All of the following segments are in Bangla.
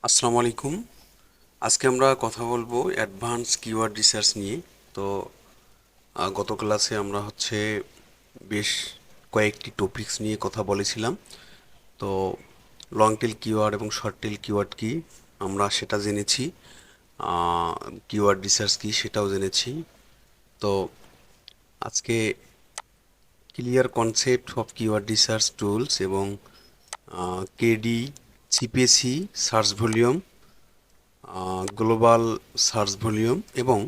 আসসালামু আলাইকুম। আজকে আমরা কথা বলবো অ্যাডভান্স কিওয়ার্ড রিসার্চ নিয়ে। তো গত ক্লাসে আমরা বেশ কয়েকটি টপিকস নিয়ে কথা বলেছিলাম। তো লং টেল কিওয়ার্ড এবং শর্ট টেল কিওয়ার্ড কি আমরা সেটা জেনেছি, কিওয়ার্ড রিসার্চ কি সেটাও জেনেছি। তো আজকে clear concept of keyword research tools এবং KD, CPAC search volume, global search volume এবং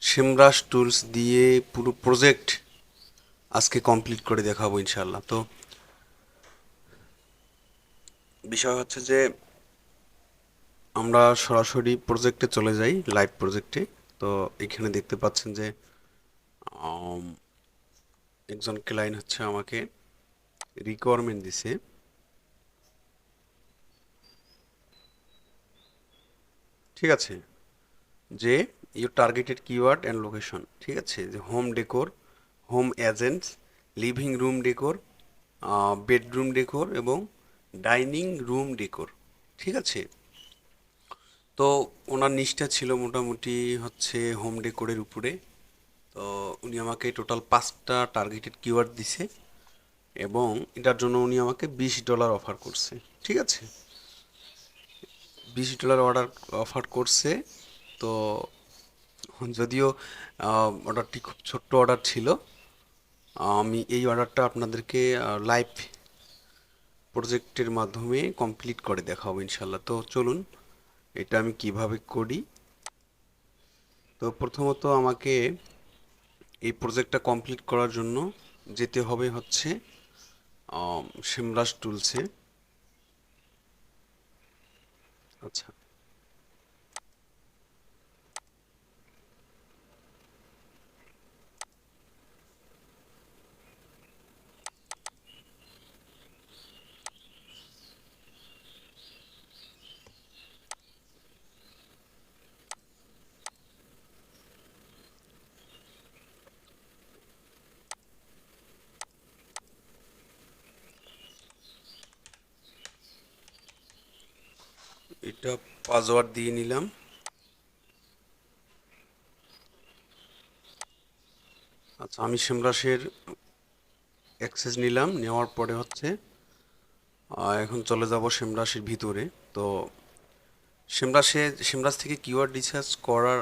সেমরাশ টুলস দিয়ে পুরো প্রজেক্ট আজকে কমপ্লিট করে দেখাবো ইনশাল্লাহ। তো বিষয় হচ্ছে যে আমরা সরাসরি প্রজেক্টে চলে যাই, লাইভ প্রজেক্টে। তো এখানে দেখতে পাচ্ছেন যে আম, একজন ক্লায়েন্ট আমাকে রিকোয়ারমেন্ট দিছে। ঠিক আছে, যে your targeted keyword and location, ঠিক আছে, যে home decor, home agents, living room decor, bedroom decor এবং ডাইনিং রুম ডেকোর। ঠিক আছে, তো ওনার নিচটা ছিল মোটামুটি হোম ডেকোরের উপরে। তো উনি আমাকে টোটাল 5টা টার্গেটেড কিওয়ার্ড দিছে এবং এটার জন্য উনি আমাকে $20 অফার করছে। ঠিক আছে, $20 অফার করছে। তো যদিও অর্ডারটি খুব ছোট্ট অর্ডার ছিল, আমি এই অর্ডারটা আপনাদেরকে লাইভ প্রজেক্টের মাধ্যমে কমপ্লিট করে দেখাবো ইনশাল্লাহ। তো চলুন এটা আমি কিভাবে করি। তো প্রথমত আমাকে এই প্রজেক্টটা কমপ্লিট করার জন্য যেতে হবে সেমরাশ টুলসে। আচ্ছা, এটা পাসওয়ার্ড দিয়ে নিলাম। আচ্ছা, আমি সেমরাশের অ্যাক্সেস নিলাম, নেওয়ার পরে এখন চলে যাব সেমরাশের ভিতরে। তো সেমরাশ থেকে কিওয়ার্ড রিসার্চ করার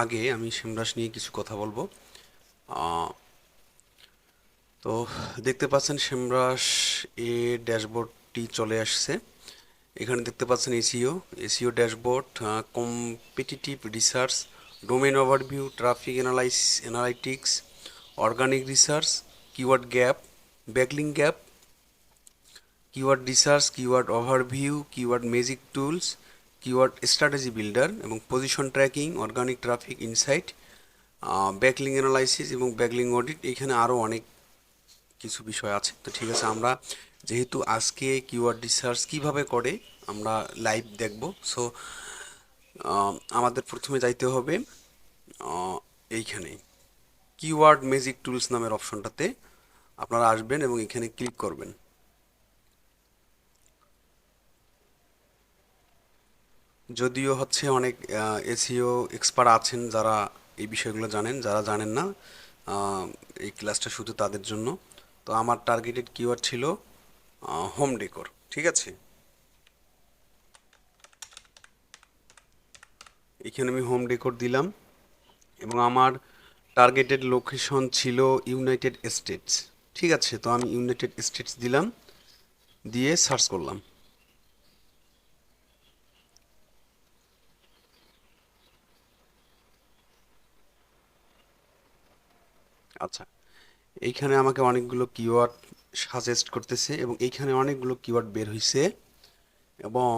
আগে আমি সেমরাশ নিয়ে কিছু কথা বলবো। আহ, তো দেখতে পাচ্ছেন সেমরাশ এ ড্যাশবোর্ডটি চলে আসছে। এখানে দেখতে পাচ্ছেন SEO dashboard, competitive research, domain overview, traffic analytics, organic research, keyword gap, backlink gap, keyword research, keyword overview, keyword magic tools, keyword strategy builder এবং position tracking, organic traffic insight, backlink analysis এবং ব্যাকলিং অডিট। এখানে আরও অনেক কিছু বিষয় আছে। তো ঠিক আছে, আমরা যেহেতু আজকে কিওয়ার্ড রিসার্চ কিভাবে করে আমরা লাইভ দেখব, সো আমাদের প্রথমে যাইতে হবে এইখানে কিওয়ার্ড ম্যাজিক টুলস নামের অপশনটাতে আপনারা আসবেন এবং এখানে ক্লিক করবেন। যদিও অনেক এসইও এক্সপার্ট আছেন যারা এই বিষয়গুলো জানেন, যারা জানেন না এই ক্লাসটা শুধু তাদের জন্য। তো আমার টার্গেটেড কিওয়ার্ড ছিল হোম ডেকোর। ঠিক আছে, এখানে আমি হোম ডেকোর দিলাম এবং আমার টার্গেটেড লোকেশন ছিল ইউনাইটেড স্টেটস। ঠিক আছে, তো আমি ইউনাইটেড স্টেটস দিলাম, দিয়ে সার্চ করলাম। আচ্ছা, এইখানে আমাকে অনেকগুলো কিওয়ার্ড সাজেস্ট করতেছে এবং এইখানে অনেকগুলো কিওয়ার্ড বের হয়েছে। এবং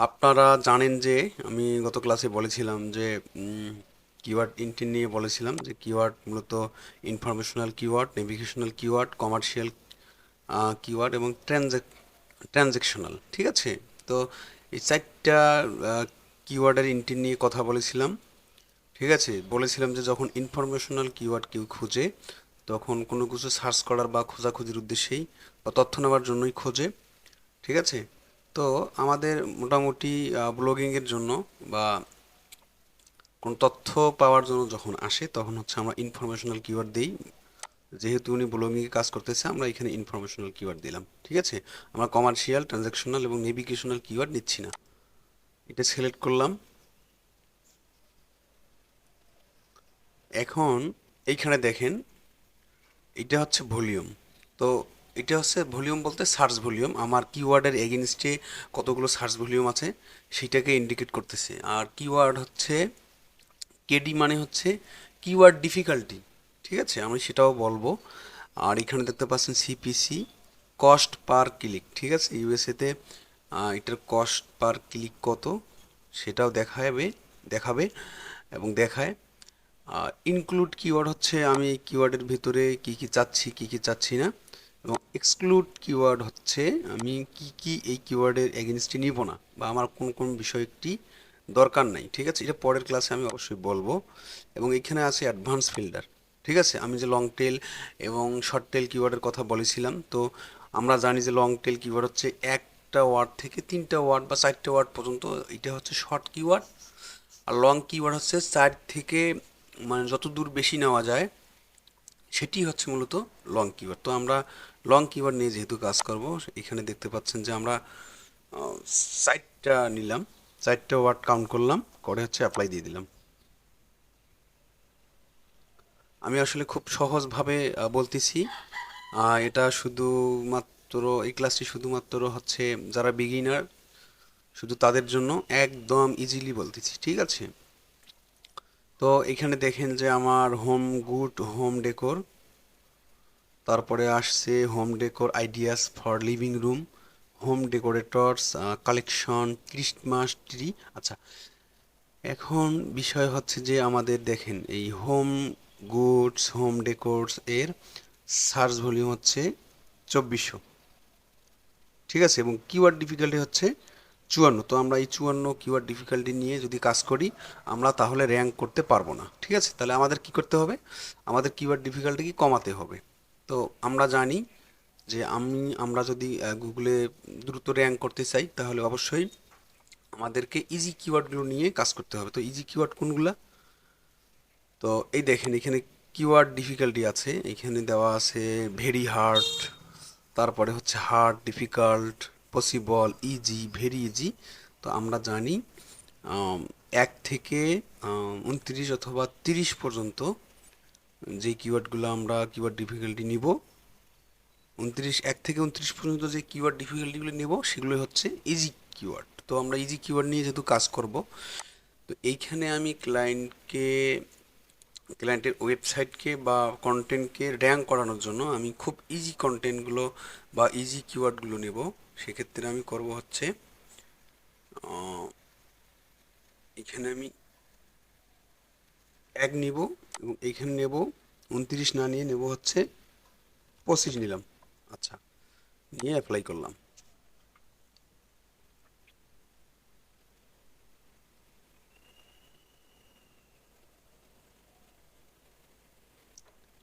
আপনারা জানেন যে আমি গত ক্লাসে বলেছিলাম যে কিওয়ার্ড ইন্টেন্ট নিয়ে বলেছিলাম যে কিওয়ার্ড মূলত informational keyword, navigational keyword, commercial keyword এবং ট্রানজ্যাকশনাল। ঠিক আছে, তো এই 4টা কিওয়ার্ডের ইন্টেন্ট নিয়ে কথা বলেছিলাম। ঠিক আছে, বলেছিলাম যে যখন ইনফরমেশনাল কিওয়ার্ড কেউ খুঁজে তখন কোনো কিছু সার্চ করার বা খোঁজাখুঁজির উদ্দেশ্যেই বা তথ্য নেওয়ার জন্যই খোঁজে। ঠিক আছে, তো তো আমাদের মোটামুটি ব্লগিংয়ের জন্য বা কোন তথ্য পাওয়ার জন্য যখন আসে তখন হচ্ছে আমরা ইনফরমেশনাল কিওয়ার্ড দিই। যেহেতু উনি ব্লগিংয়ে কাজ করতেছে আমরা এখানে ইনফরমেশনাল কিওয়ার্ড দিলাম। ঠিক আছে, আমরা কমার্শিয়াল, ট্রানজাকশনাল এবং নেভিগেশনাল কিওয়ার্ড নিচ্ছি না। এটা সিলেক্ট করলাম। এখন এইখানে দেখেন এটা হচ্ছে ভলিউম। তো এটা হচ্ছে ভলিউম বলতে সার্চ ভলিউম, আমার কিওয়ার্ডের এগেনস্টে কতগুলো সার্চ ভলিউম আছে সেটাকে ইন্ডিকেট করতেছে। আর কিওয়ার্ড হচ্ছে কেডি মানে হচ্ছে কিওয়ার্ড ডিফিকাল্টি। ঠিক আছে, আমি সেটাও বলবো। আর এখানে দেখতে পাচ্ছেন সিপিসি, কস্ট পার ক্লিক। ঠিক আছে, ইউএসএতে এটার কস্ট পার ক্লিক কত সেটাও দেখাবে এবং দেখায়। ইনক্লুড কিওয়ার্ড হচ্ছে আমি এই কিওয়ার্ডের ভিতরে কি কি চাচ্ছি কি কি চাচ্ছি না, এবং এক্সক্লুড কিওয়ার্ড হচ্ছে আমি কি কি এই কিওয়ার্ডের এগেনস্টে নিব না বা আমার কোন কোন বিষয়টি দরকার নাই। ঠিক আছে, এটা পরের ক্লাসে আমি অবশ্যই বলবো। এবং এখানে আছে অ্যাডভান্স ফিল্টার। ঠিক আছে, আমি যে লং টেল এবং শর্ট টেল কিওয়ার্ডের কথা বলেছিলাম, তো আমরা জানি যে লং টেল কিওয়ার্ড হচ্ছে একটা ওয়ার্ড থেকে 3টা ওয়ার্ড বা 4টে ওয়ার্ড পর্যন্ত, এটা হচ্ছে শর্ট কিওয়ার্ড। আর লং কিওয়ার্ড হচ্ছে 4 থেকে মানে যত দূর বেশি নেওয়া যায় সেটি হচ্ছে মূলত লং কিওয়ার্ড। তো আমরা লং কিওয়ার্ড নিয়ে যেহেতু কাজ করব, এখানে দেখতে পাচ্ছেন যে আমরা 4টা নিলাম, 4টে ওয়ার্ড কাউন্ট করলাম, করে হচ্ছে অ্যাপ্লাই দিয়ে দিলাম। আমি আসলে খুব সহজভাবে বলতেছি। এটা শুধুমাত্র এই ক্লাসটি শুধুমাত্র হচ্ছে যারা বিগিনার শুধু তাদের জন্য একদম ইজিলি বলতেছি। ঠিক আছে, তো এখানে দেখেন যে আমার হোম গুড, হোম ডেকোর, তারপরে আসছে home decor ideas for living room, home decorators collection, Christmas tree. আচ্ছা, এখন বিষয় হচ্ছে যে আমাদের দেখেন এই হোম গুডস, হোম ডেকোরস এর সার্চ ভলিউম হচ্ছে 2400। ঠিক আছে, এবং কিওয়ার্ড ডিফিকাল্টি হচ্ছে 54। তো আমরা এই 54 কিওয়ার্ড ডিফিকাল্টি নিয়ে যদি কাজ করি আমরা তাহলে র্যাঙ্ক করতে পারবো না। ঠিক আছে, তাহলে আমাদের কি করতে হবে, আমাদের কিওয়ার্ড ডিফিকাল্টি কি কমাতে হবে। তো আমরা জানি যে আমরা যদি গুগলে দ্রুত র্যাঙ্ক করতে চাই তাহলে অবশ্যই আমাদেরকে ইজি কিওয়ার্ডগুলো নিয়ে কাজ করতে হবে। তো ইজি কিওয়ার্ড কোনগুলা, তো এই দেখেন এখানে কিওয়ার্ড ডিফিকাল্টি আছে, এখানে দেওয়া আছে ভেরি হার্ড, তারপরে হচ্ছে hard, difficult, possible, easy, very easy. তো আমরা জানি 1 থেকে 29 অথবা 30 পর্যন্ত যে কিওয়ার্ডগুলো আমরা কিওয়ার্ড ডিফিকাল্টি নিব, 1 থেকে 29 পর্যন্ত যে কিওয়ার্ড ডিফিকাল্টিগুলো নেব সেগুলো হচ্ছে ইজি কিওয়ার্ড। তো আমরা ইজি কিওয়ার্ড নিয়ে যেহেতু কাজ করব, তো এইখানে আমি ক্লায়েন্টের ওয়েবসাইটকে বা কন্টেন্টকে র্যাঙ্ক করানোর জন্য আমি খুব ইজি কন্টেন্টগুলো বা ইজি কিওয়ার্ডগুলো নেব। সেক্ষেত্রে আমি করব হচ্ছে এখানে আমি 1 নিব এবং এইখানে নেব 29 না নিয়ে নেব হচ্ছে 25 নিলাম। আচ্ছা, নিয়ে অ্যাপ্লাই করলাম।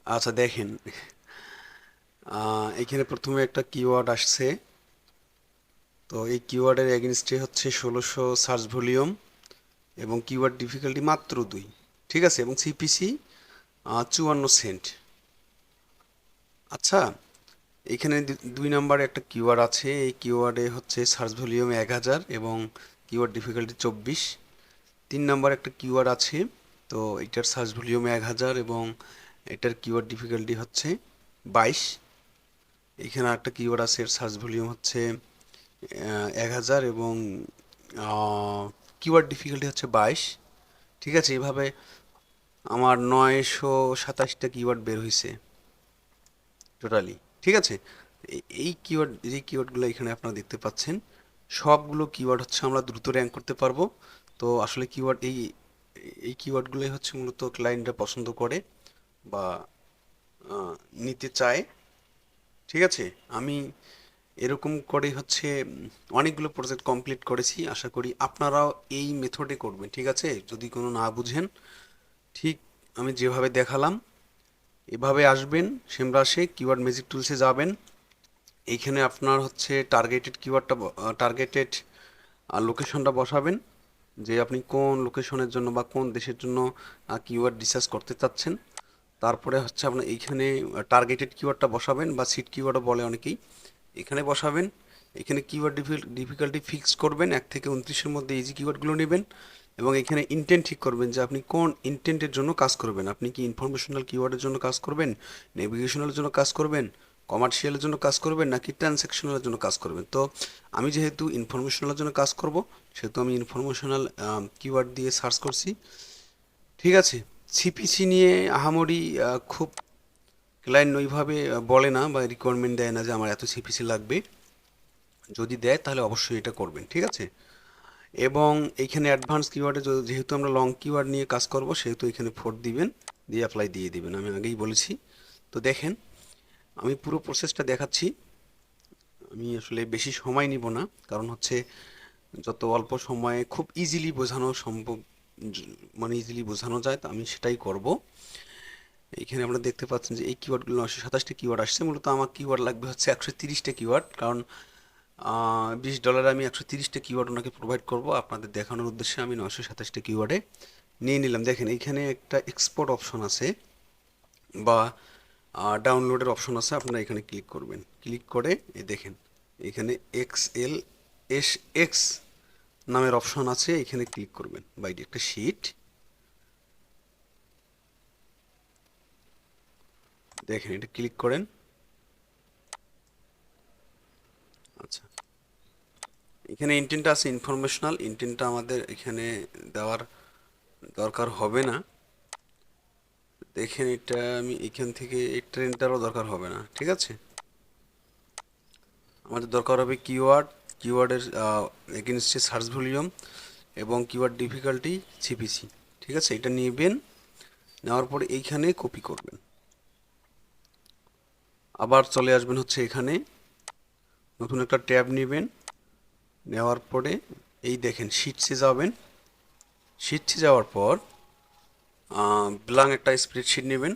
আচ্ছা দেখেন, এখানে প্রথমে একটা কিওয়ার্ড আসছে। তো এই কিওয়ার্ডের এগেনস্টে হচ্ছে 1600 সার্চ ভলিউম এবং কিওয়ার্ড ডিফিকাল্টি মাত্র 2। ঠিক আছে, এবং সিপিসি 54 সেন্ট। আচ্ছা, এখানে 2 নম্বরে একটা কিওয়ার্ড আছে, এই কিওয়ার্ডে হচ্ছে সার্চ ভলিউম 1000 এবং কিওয়ার্ড ডিফিকাল্টি 24। 3 নম্বরে একটা কিওয়ার্ড আছে, তো এটার সার্চ ভলিউম 1000 এবং এটার কিওয়ার্ড ডিফিকাল্টি হচ্ছে 22। এখানে একটা কিওয়ার্ড আছে, এর সার্চ ভলিউম হচ্ছে 1000 এবং কিওয়ার্ড ডিফিকাল্টি হচ্ছে 22। ঠিক আছে, এভাবে আমার 927টা কিওয়ার্ড বের হয়েছে টোটালি। ঠিক আছে, এই কিওয়ার্ড, যে কিওয়ার্ডগুলো এখানে আপনারা দেখতে পাচ্ছেন সবগুলো কিওয়ার্ড হচ্ছে আমরা দ্রুত র্যাঙ্ক করতে পারবো। তো আসলে কিওয়ার্ড এই এই কিওয়ার্ডগুলোই হচ্ছে মূলত ক্লায়েন্টরা পছন্দ করে বা নিতে চায়। ঠিক আছে, আমি এরকম করে হচ্ছে অনেকগুলো প্রজেক্ট কমপ্লিট করেছি। আশা করি আপনারাও এই মেথডে করবেন। ঠিক আছে, যদি কোনো না বুঝেন ঠিক আমি যেভাবে দেখালাম এভাবে আসবেন, সেমরাসে কিওয়ার্ড ম্যাজিক টুলসে যাবেন, এইখানে আপনার হচ্ছে টার্গেটেড লোকেশনটা বসাবেন, যে আপনি কোন লোকেশনের জন্য বা কোন দেশের জন্য কিওয়ার্ড রিসার্চ করতে চাচ্ছেন। তারপরে হচ্ছে আপনার এইখানে টার্গেটেড কিওয়ার্ডটা বসাবেন, বা সিট কিওয়ার্ডও বলে অনেকেই। এখানে বসাবেন। এখানে কিওয়ার্ড ডিফিকাল্টি ফিক্স করবেন, 1 থেকে 29-এর মধ্যে ইজি কিওয়ার্ডগুলো নেবেন, এবং এখানে ইন্টেন্ট ঠিক করবেন যে আপনি কোন ইন্টেন্টের জন্য কাজ করবেন। আপনি কি ইনফরমেশনাল কিওয়ার্ডের জন্য কাজ করবেন, নেভিগেশনালের জন্য কাজ করবেন, কমার্শিয়ালের জন্য কাজ করবেন, নাকি ট্রানজ্যাকশনালের জন্য কাজ করবেন। তো আমি যেহেতু ইনফরমেশনালের জন্য কাজ করব, সেহেতু আমি ইনফরমেশনাল কিওয়ার্ড দিয়ে সার্চ করছি। ঠিক আছে। সিপিসি নিয়ে আহামরি খুব ক্লায়েন্ট ওইভাবে বলে না বা রিকোয়ারমেন্ট দেয় না যে আমার এত সিপিসি লাগবে। যদি দেয় তাহলে অবশ্যই এটা করবেন, ঠিক আছে। এবং এইখানে অ্যাডভান্স কিওয়ার্ডে যেহেতু আমরা লং কিওয়ার্ড নিয়ে কাজ করব, সেহেতু এখানে 4 দিবেন, দিয়ে অ্যাপ্লাই দিয়ে দিবেন, আমি আগেই বলেছি। তো দেখেন, আমি পুরো প্রসেসটা দেখাচ্ছি। আমি আসলে বেশি সময় নিব না, কারণ হচ্ছে যত অল্প সময়ে খুব ইজিলি বোঝানো সম্ভব, মানে ইজিলি বোঝানো যায়, তো আমি সেটাই করব। এইখানে আপনারা দেখতে পাচ্ছেন যে এই কিওয়ার্ডগুলো 927টা কিওয়ার্ড আসছে। মূলত আমার কিওয়ার্ড লাগবে হচ্ছে 130টা কিওয়ার্ড, কারণ $20 আমি 130টা কিওয়ার্ড ওনাকে প্রোভাইড করব। আপনাদের দেখানোর উদ্দেশ্যে আমি 927টা কিওয়ার্ডে নিয়ে নিলাম। দেখেন এইখানে একটা এক্সপোর্ট অপশন আছে, বা ডাউনলোডের অপশন আছে। আপনারা এখানে ক্লিক করবেন, ক্লিক করে দেখেন এখানে XLSX নামের অপশন আছে, এখানে ক্লিক করবেন। বা এটি একটা শিট, দেখেন এটা ক্লিক করেন। আচ্ছা, এখানে ইন্টেন্টটা আছে ইনফরমেশনাল, ইন্টেন্টটা আমাদের এখানে দেওয়ার দরকার হবে না। দেখেন এটা আমি এখান থেকে এই ট্রেনটারও দরকার হবে না, ঠিক আছে। আমাদের দরকার হবে কিওয়ার্ডের এগেনস্টে সার্চ ভলিউম এবং কিওয়ার্ড ডিফিকাল্টি সিপিসি, ঠিক আছে। এটা নেবেন, নেওয়ার পরে এইখানে কপি করবেন। আবার চলে আসবেন হচ্ছে এখানে, নতুন একটা ট্যাব নেবেন, নেওয়ার পরে এই দেখেন শিটসে যাবেন। শিটসে যাওয়ার পর ব্ল্যাঙ্ক একটা স্প্রেডশিট নেবেন।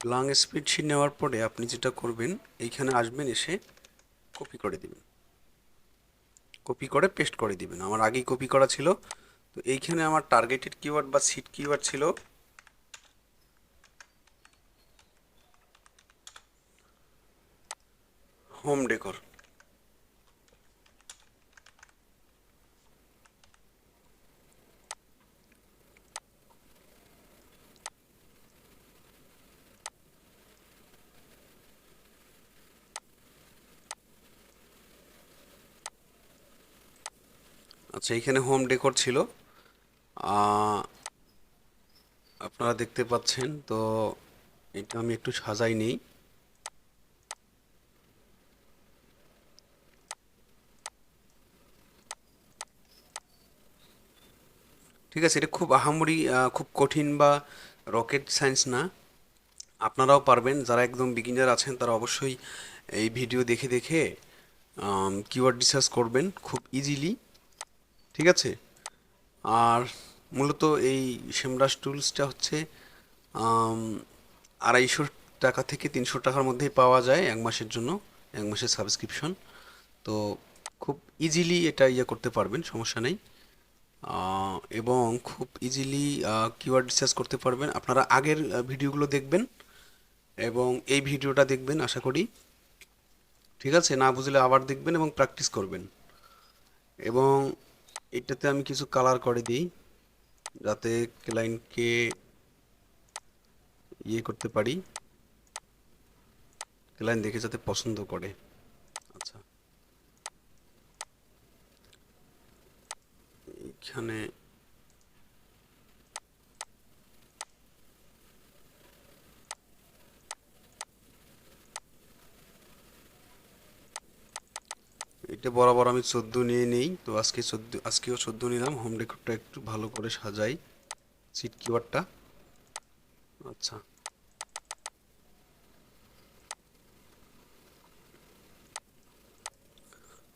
ব্ল্যাঙ্ক স্প্রেডশিট নেওয়ার পরে আপনি যেটা করবেন, এইখানে আসবেন, এসে কপি করে দিবেন, কপি করে পেস্ট করে দিবেন। আমার আগেই কপি করা ছিল। তো এইখানে আমার টার্গেটেড কিওয়ার্ড বা সিট কিওয়ার্ড ছিল হোম ডেকর। আচ্ছা, এইখানে হোম ডেকর ছিল, আপনারা দেখতে পাচ্ছেন। তো এটা আমি একটু সাজাই নেই। ঠিক আছে, এটা খুব আহামরি খুব কঠিন বা রকেট সায়েন্স না, আপনারাও পারবেন। যারা একদম বিগিনার আছেন তারা অবশ্যই এই ভিডিও দেখে দেখে কিওয়ার্ড রিসার্চ করবেন খুব ইজিলি, ঠিক আছে। আর মূলত এই সেমরাস টুলসটা হচ্ছে 250 টাকা থেকে 300 টাকার মধ্যেই পাওয়া যায় 1 মাসের জন্য, 1 মাসের সাবস্ক্রিপশন। তো খুব ইজিলি এটা করতে পারবেন, সমস্যা নেই। এবং খুব ইজিলি কিওয়ার্ড রিসার্চ করতে পারবেন। আপনারা আগের ভিডিওগুলো দেখবেন এবং এই ভিডিওটা দেখবেন আশা করি, ঠিক আছে। না বুঝলে আবার দেখবেন এবং প্র্যাকটিস করবেন। এবং এটাতে আমি কিছু কালার করে দিই, যাতে ক্লায়েন্টকে করতে পারি, ক্লায়েন্ট দেখে যাতে পছন্দ করে। আচ্ছা, এখানে এটা বরাবর আমি 14 নিয়ে নেই। তো আজকেও 14 নিলাম। হোম ডেকোরটা একটু ভালো করে সাজাই, সিট কিওয়ার্ডটা। আচ্ছা,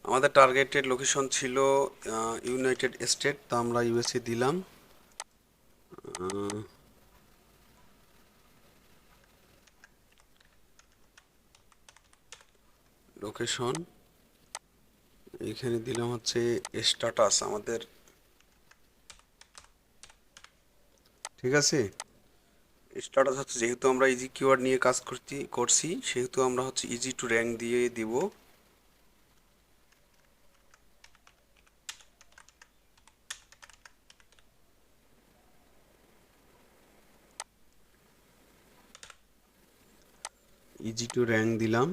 আমাদের টার্গেটেড লোকেশন ছিল ইউনাইটেড স্টেট, তো আমরা ইউএসএ দিলাম। লোকেশন, এখানে দিলাম হচ্ছে স্ট্যাটাস আমাদের, ঠিক আছে। স্ট্যাটাস হচ্ছে যেহেতু আমরা ইজি কিওয়ার্ড নিয়ে কাজ করছি সেহেতু আমরা হচ্ছে ইজি টু র্যাঙ্ক দিয়ে দিব। ইজি টু র্যাঙ্ক দিলাম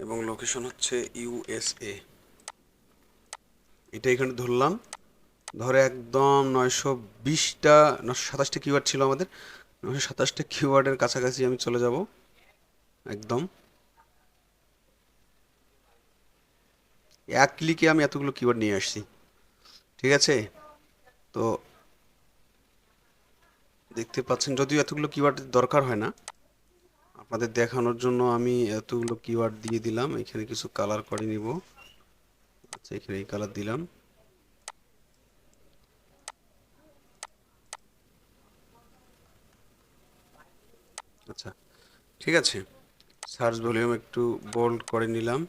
এবং লোকেশন হচ্ছে ইউএসএ, এটা এখানে ধরলাম। ধরে একদম 927টা কিওয়ার্ড ছিল আমাদের, 927টা কিওয়ার্ডের কাছাকাছি আমি চলে যাব একদম। এক ক্লিকে আমি এতগুলো কিওয়ার্ড নিয়ে আসছি, ঠিক আছে। তো দেখতে পাচ্ছেন যদিও এতগুলো কিওয়ার্ড দরকার হয় না, আপনাদের দেখানোর জন্য আমি এতগুলো কিওয়ার্ড দিয়ে দিলাম। এখানে কিছু কালার করে নিব। আচ্ছা, এখানে এই কালার দিলাম। আচ্ছা, ঠিক আছে। সার্চ ভলিউম একটু বোল্ড করে নিলাম।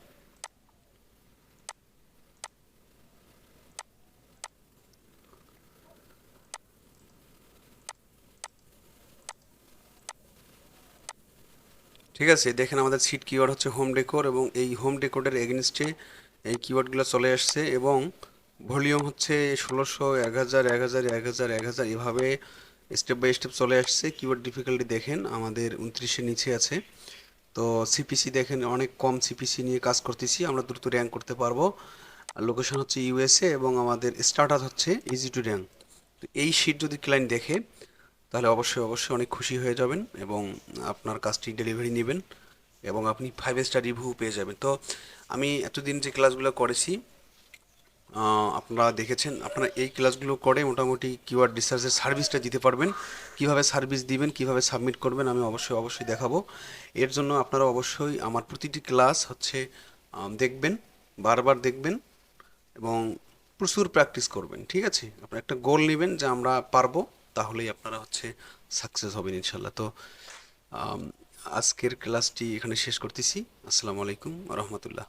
ঠিক আছে, দেখেন আমাদের সিট কিওয়ার্ড হচ্ছে হোম ডেকোর এবং এই হোম ডেকোরের এগেনস্টে এই কিওয়ার্ডগুলো চলে আসছে এবং ভলিউম হচ্ছে 1600, 1000, 1000, 1000, 1000 এভাবে স্টেপ বাই স্টেপ চলে আসছে। কিওয়ার্ড ডিফিকাল্টি দেখেন আমাদের 29-এর নিচে আছে। তো সিপিসি দেখেন অনেক কম সিপিসি নিয়ে কাজ করতেছি, আমরা দ্রুত র্যাঙ্ক করতে পারবো। আর লোকেশন হচ্ছে ইউএসএ এবং আমাদের স্টার্টার হচ্ছে ইজি টু র্যাঙ্ক। তো এই শিট যদি ক্লায়েন্ট দেখে তাহলে অবশ্যই অবশ্যই অনেক খুশি হয়ে যাবেন এবং আপনার কাজটি ডেলিভারি নেবেন এবং আপনি 5 স্টার রিভিউ পেয়ে যাবেন। তো আমি এতদিন যে ক্লাসগুলো করেছি আপনারা দেখেছেন, আপনারা এই ক্লাসগুলো করে মোটামুটি কিওয়ার্ড রিসার্চের সার্ভিসটা দিতে পারবেন। কিভাবে সার্ভিস দিবেন, কিভাবে সাবমিট করবেন আমি অবশ্যই অবশ্যই দেখাবো। এর জন্য আপনারা অবশ্যই আমার প্রতিটি ক্লাস হচ্ছে দেখবেন, বারবার দেখবেন এবং প্রচুর প্র্যাকটিস করবেন, ঠিক আছে। আপনার একটা গোল নেবেন যে আমরা পারবো, তাহলেই আপনারা হচ্ছে সাকসেস হবেন ইনশাল্লাহ। তো আম, আজকের ক্লাসটি এখানে শেষ করতেছি। আসসালামু আলাইকুম রহমতুল্লাহ।